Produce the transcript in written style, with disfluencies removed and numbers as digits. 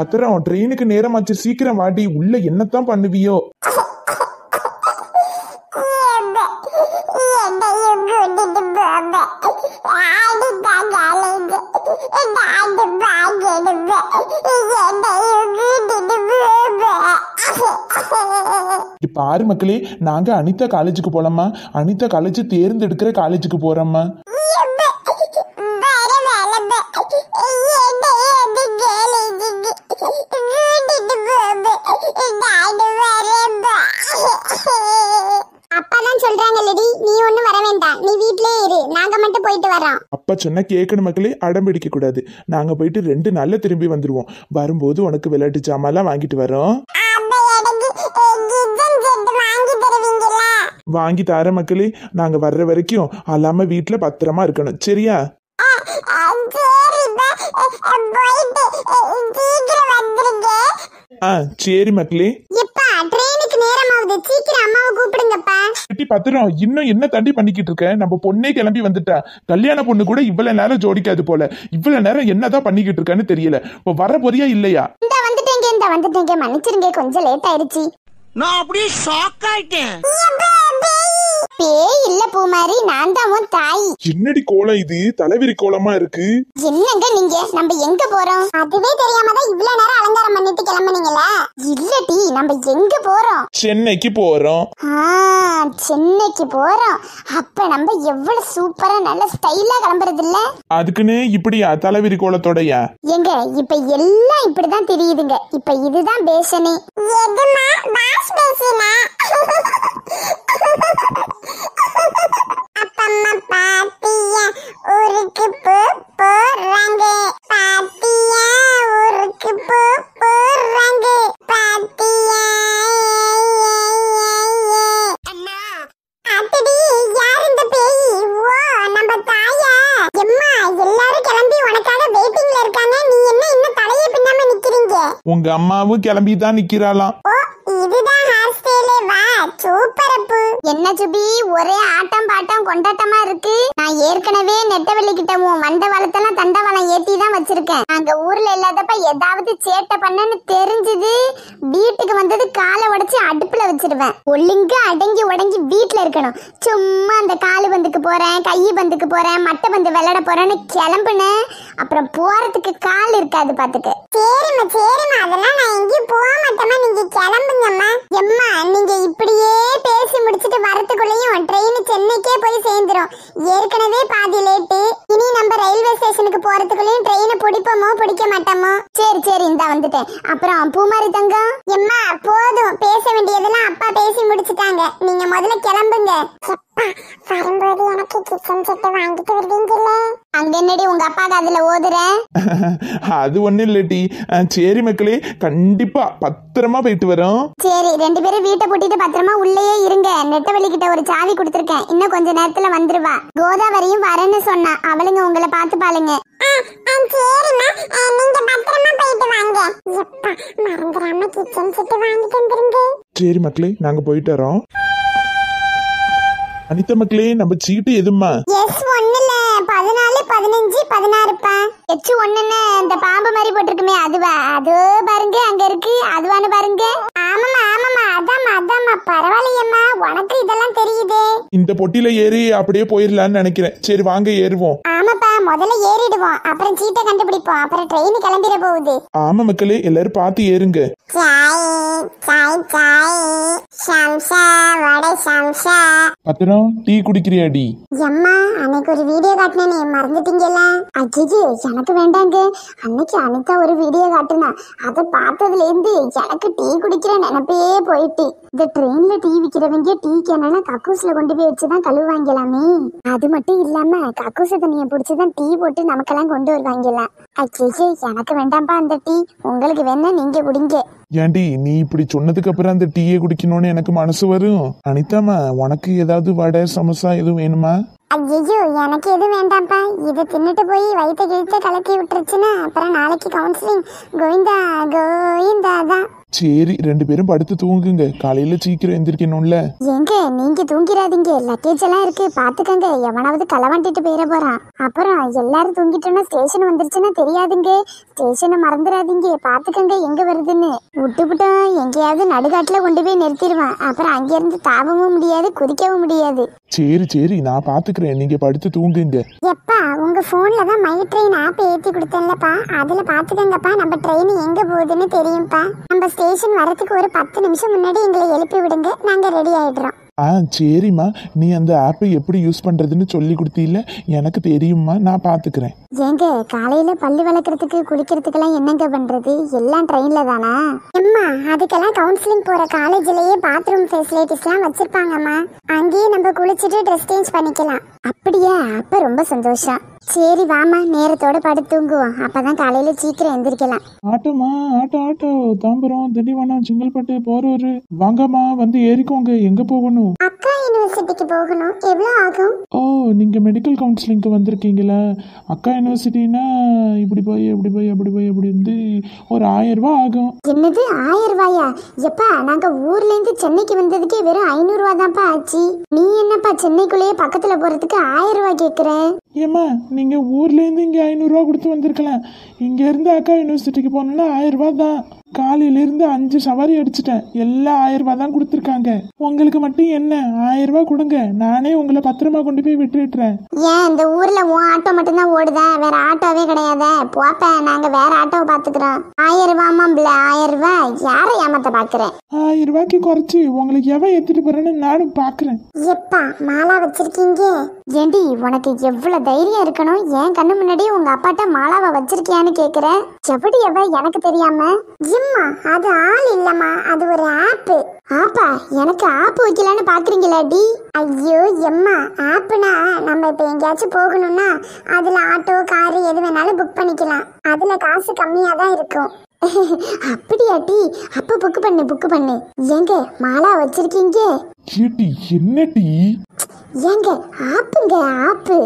பத்திரம் ட்ரெயினுக்கு நேரமாச்சு, சீக்கிரம் வாடி. உள்ள என்னத்தான் பண்ணுவியோ? பாரு மக்களே, நாங்க அனிதா காலேஜுக்கு போலாமா? அனிதா காலேஜ் தேர்ந்தெடுக்கிற காலேஜுக்கு போறோம்மா. அப்பா சொன்னா கேட்கணும் மக்களே, அடம் பிடிக்க கூடாது. நாங்க போயிட்டு 2 நாள்ல திரும்பி வந்துருவோம். வரும்போது உனக்கு விளையாட்டு ஜாமான்லாம் வாங்கிட்டு வரோம். வாங்கி தர மக்களே. நாங்க வர்ற வரைக்கும் அல்லாம வீட்டுல பத்திரமா இருக்கணும், சரியா? சரி மக்களே. பத்திரம் இன்னும் என்ன தண்டி பண்ணிக்கிட்டு இருக்க? நம்ம பொண்ணே கிளம்பி வந்துட்டா. கல்யாண பொண்ணு கூட இவ்வளவு நேரம் ஜோடிக்காது போல. இவ்வளவு நேரம் என்னதான் பண்ணிக்கிட்டு இருக்கான்னு தெரியல. இப்போ வர போறியா இல்லையா? வந்துட்டேங்க, மன்னிச்சிருங்க, கொஞ்சம் லேட் ஆயிடுச்சு. நான் அப்படியே ஷாக் ஆயிட்டேன். பேய் இல்ல பூமாரி, நான் தான் உன் தாய். என்னடி கோலம் இது? தலைவிரி கோலமா இருக்கு. என்னங்க நீங்க? நம்ம எங்க போறோம்? அதுவே தெரியாம தான் இவ்வளவு நேரம் அலங்காரம் பண்ணிட்டு கிளம்புனீங்களா? இல்லடி, நம்ம எங்க போறோம்? சென்னைக்கு போறோம். சென்னைக்கு போறோம். அப்ப நம்ம எவ்வளவு சூப்பரா நல்ல ஸ்டைலா கிளம்புறது இல்ல? அதுக்குன்னு இப்படியா தலைவிரி கோலத்தோடயா? எங்க இப்ப எல்லாம் இப்படிதான் தெரியுதுங்க. இப்ப இதுதான் பேஷனே. எதுமா பாஸ் பேசினா? அப்பம்மா பாத்தியா ஊருக்கு போறாங்க, பாத்தியா ஊருக்கு போறாங்க, பாத்தியா. அத்தடி யார் இந்த பேய்? ஓ நம்ம தாயா. எம்மா எல்லாரும் கிளம்பி உனக்காக வெயிட்டிங்ல இருக்காங்க. நீ என்ன இன்னும் தலையே பின்னாம நிக்கிறீங்க? உங்க அம்மாவும் கிளம்பி தான் நிக்கிறாளாம். ஓ இதுதான் ஹேர் ஸ்டைலே. வா சூப்பர் அப்பு. என்ன சுபி ஒரே ஆட்டம் பாட்டம் கொண்டாட்டமா இருக்கு. நான் ஏற்கனவே நெட்டவெளி கிட்ட மண்டவளத்தெல்லாம் தண்டவளம் ஏத்தி தான் வச்சிருக்கேன். அங்க ஊர்ல இல்லாதப்ப ஏதாவது சேட்டை பண்ணன்னு தெரிஞ்சது வீட்டுக்கு வந்தது காலை உடைச்சு அடுப்புல வச்சிருவேன். ஒழுங்கா அடங்கி உடங்கி வீட்டுல இருக்கணும். சும்மா அந்த காலு பந்துக்கு போறேன், கை பந்துக்கு போறேன், மட்டை பந்து விளையாட போறேன்னு கிளம்புனேன். அப்புறம் போறதுக்கு கால் இருக்காது பாத்துக்க. சரிம்மா சரிம்மா, அதெல்லாம் நான் எங்கேயும் போக மாட்டேம்மா, நீங்க கிளம்புங்கம்மா. எம்மா நீங்க இப்படியே பேசி முடிச்சிட்டு வரதுக்குள்ளேயும் ட்ரெயின் சென்னைக்கே போய் சேர்ந்துரும். ஏற்கனவே பாதி லேட்டு. இனி நம்ம ரயில்வே ஸ்டேஷனுக்கு போறதுக்குள்ளேயும் ட்ரெயினை பிடிப்போமோ பிடிக்க மாட்டோமோ? சரி சரி இந்த வந்துட்டேன். அப்புறம் பூமாரி தங்கம், எம்மா போதும், பேச வேண்டியதெல்லாம் அப்பா பேசி முடிச்சுட்டாங்க. நீங்க முதல்ல கிளம்புங்க. வரும்போது எனக்கு கிச்சன் செட் வாங்கிட்டு வருவீங்கல்ல? அங்க என்னடி உங்க அப்பாக்கு அதுல ஓதுற? அது ஒண்ணு இல்லடி. சரி மக்களே, கண்டிப்பா பத்திரமா போயிட்டு வரோம். சரி 2 பேரும் வீட்டை பூட்டிட்டு பத்திரமா உள்ளேயே இருங்க. நெட்டவெளி கிட்ட ஒரு சாவி கொடுத்துருக்கேன், இன்னும் கொஞ்ச நேரத்துல வந்துருவா. கோதாவரியும் வரேன்னு சொன்னா, அவளுங்க உங்களை பார்த்து பாளுங்க. சரிம்மா, நீங்க பத்திரமா போயிட்டு வாங்க. எப்பா மறந்துடாம கிச்சன் செட் வாங்கிட்டு வந்துருங்க. சரி மக்களே, நாங்க போயிட்டு வரோம். அனிதா மக்களே, நம்ம சீட்டு எதுமா? எஸ் 1ல 14 15 16 எச் 1ன்னு இந்த பாம்பு மாதிரி போட்டிருக்குமே அதுவா? அது பாருங்க அங்க இருக்கு, அதுவான்னு பாருங்க. ஆமாமா ஆமாமா, அதாம்மா பரவாயில்லையம்மா, உனக்கு இதெல்லாம் தெரியுது. இந்த பொட்டில ஏறி அப்படியே போயிடலான்னு நினைக்கிறேன். சரி வாங்க ஏறுவோம். ஆமாப்பா, முதல்ல ஏறிடுவோம், அப்புறம் சீட்டை கண்டுபிடிப்போம், அப்புறம் ட்ரெயின் கிளம்பிட போகுது. ஆமா மக்களே, எல்லாரும் பார்த்து ஏறுங்க. பத்திரம் டீ குடிக்கிறியாடி? எம்மா அன்னைக்கு ஒரு வீடியோ காட்டினே, மறந்துட்டீங்கல்ல? அஜிஜி எனக்கு வேண்டாங்க. அன்னைக்கு அனிதா ஒரு வீடியோ காட்டுனா, அதை பார்த்ததுல இருந்து எனக்கு டீ குடிக்கிற நினைப்பே போயிட்டு. இந்த ட்ரெயின்ல டீ விக்கிறவங்க டீ கேனா கக்கூஸ்ல கொண்டு போய் வச்சுதான் கழுவாங்கலாமே. அது மட்டும் இல்லாம கக்கூச தண்ணியை பிடிச்சுதான் டீ போட்டு நமக்கெல்லாம் கொண்டு வருவாங்கலாம். அஜிஜி எனக்கு வேண்டாம்ப்பா அந்த டீ, உங்களுக்கு வேணா நீங்க குடிங்க. ஏண்டி நீ இப்படி சொன்னதுக்கு அப்புறம் அந்த டீயை குடிக்கணும்னு எனக்கு மனசு வரும். அனிதாமா, உனக்கு ஏதாவது வடை சமோசா எதுவும் வேணுமா? ஐயோ எனக்கு எதுவும் வேண்டாம்ப்பா. இதை தின்னுட்டு போய் வயிற்ற கிழித்த கலக்கி விட்டுருச்சுன்னா அப்புறம் நாளைக்கு கவுன்சிலிங் கோவிந்தா கோவிந்தா தான். சரி 2 பேரும் படுத்து தூங்குங்க, காலையில சீக்கிரம் எந்திரிக்கணும்ல. எங்க நீங்க தூங்கிடாதீங்க, லக்கேஜ் எல்லாம் இருக்கு பாத்துக்கங்க. எவனாவது களவாண்டிட்டு போயிட போறான். அப்புறம் எல்லாரும் தூங்கிட்டோம்னா ஸ்டேஷன் வந்துருச்சுன்னா தெரியாதுங்க. ஸ்டேஷனை மறந்துடாதீங்க, பாத்துக்கங்க எங்க வருதுன்னு. விட்டுவிட்டா எங்கேயாவது நடுகாட்டுல கொண்டு போய் நிறுத்திடுவான். அப்புறம் அங்கிருந்து தாவவும் முடியாது, குதிக்கவும் முடியாது. சரி நான் பாத்துக்கிறேன், நீங்க படுத்து தூங்குங்க. எப்பா உங்க போன்ல தான் மை ட்ரெயின் ஆப் ஏத்தி கொடுத்தேன்லப்பா, அதுல பாத்துக்கங்கப்பா. நம்ம ட்ரெயின் எங்க போகுதுன்னு தெரியும்ப்பா. நம்ம ஸ்டேஷன் வரதுக்கு ஒரு 10 நிமிஷம் முன்னாடி எங்களை எழுப்பி விடுங்க, நாங்க ரெடி ஆயிடுறோம். சரிம்மா, நீ அந்த ஆப்பை எப்படி யூஸ் பண்றதுன்னு சொல்லி கொடுத்தீல்ல, எனக்கு தெரியும்மா, நான் பாத்துக்கிறேன். ஏங்க காலையில பல்லு விளக்குறதுக்கு குளிக்கிறதுக்கெல்லாம் என்னங்க பண்றது? எல்லாம் ட்ரெயின்ல தானா? அம்மா அதுக்கெல்லாம் கவுன்சிலிங் போற காலேஜ்லயே பாத்ரூம் ஃபெசிலிட்டிஸ்லாம் வச்சிருப்பாங்கம்மா. அங்கேயே நம்ம குளிச்சுட்டு ட்ரெஸ் சேஞ்ச் பண்ணிக்கலாம். அப்படியா? அப்ப ரொம்ப சந்தோஷம். சரி வாமா, நேரத்தோட படுத்து தூங்குவோம், அப்பதான் காலையில சீக்கிரம் எந்திரிக்கலாம். ஆட்டோமா, ஆட்டோ தாம்பரம், திண்டிவனம், செங்கல்பட்டு போறவரு வாங்கம்மா, வந்து ஏறிக்கோங்க. எங்க போகணும்? அக்கா யூனிவர்சிட்டிக்கு போகணும். எவ்வளவு ஆகும்? ஓ, நீங்க மெடிக்கல் கவுன்சிலிங்க்கு வந்திருக்கீங்களா? அக்கா யூனிவர்சிட்டினா இப்படி போய் அப்படி வந்து ஒரு 1000 ரூபாய் ஆகும். என்னது 1000 ரூபாயா? எப்பா நாங்க ஊர்ல இருந்து சென்னைக்கு வந்ததுக்கே வெறும் 500 ரூபாய் தான்ப்பா ஆச்சு. நீ என்னப்பா சென்னைக்குள்ளேயே பக்கத்துல போறதுக்கு 1000 ரூபாய் கேக்குற? ஏமா, நீங்க ஊர்ல இருந்து இங்க 500 ரூபாய் கொடுத்து வந்திருக்கலாம். இங்க இருந்து அக்கா யூனிவர்சிட்டிக்கு போனோம்னா 1000 ரூபாய் தான். காலையில இருந்து 5 சவாரி அடிச்சுட்டேன், எல்லாம் 1000 ரூபாய் தான் கொடுத்துருக்காங்க. உங்களுக்கு மட்டும் என்ன 1000 ரூபாய் கொடுங்க, நானே உங்களை பத்திரமா கொண்டு போய் விட்டுறேன். ஏன் இந்த ஊர்ல உன் ஆட்டோ மட்டும்தான் ஓடுதா? வேற ஆட்டோவே கிடையாத? போப்ப, நாங்க வேற ஆட்டோவை பாத்துக்கிறோம். 1000 ரூபாய்மாம்ல, 1000 ரூபாய் யாரை ஏமாத்த பாக்குறேன்? 1000 ரூபாய்க்கு குறைச்சு உங்களுக்கு எவன் ஏத்திட்டு போறேன்னு நானும் பாக்குறேன். எப்பா மாலா வச்சிருக்கீங்க? ஏண்டி உனக்கு எவ்வளவு தைரியம் இருக்கணும்? என் கண்ணு முன்னாடி உங்க அப்பாட்ட மாலாவை வச்சிருக்கியான்னு கேக்குற? எப்படி எனக்கு தெரியாம? இம்மா அது ஆள் இல்லம்மா, அது ஒரு ஆப். ஆப்பா? எனக்கு ஆப் வைக்கலான்னு பாக்குறீங்களாடி? ஐயோ எம்மா, ஆப்னா நம்ம இப்ப எங்கேயாச்சும் போகணும்னா அதுல ஆட்டோ காரு எது வேணாலும் புக் பண்ணிக்கலாம். அதுல காசு கம்மியா தான் இருக்கும். அப்படியாட்டி? அப்ப புக் பண்ணு. எங்க மாலா வச்சிருக்கீங்க? என்ன டீ? ஏங்க ஆப்புங்க, ஆப்பு.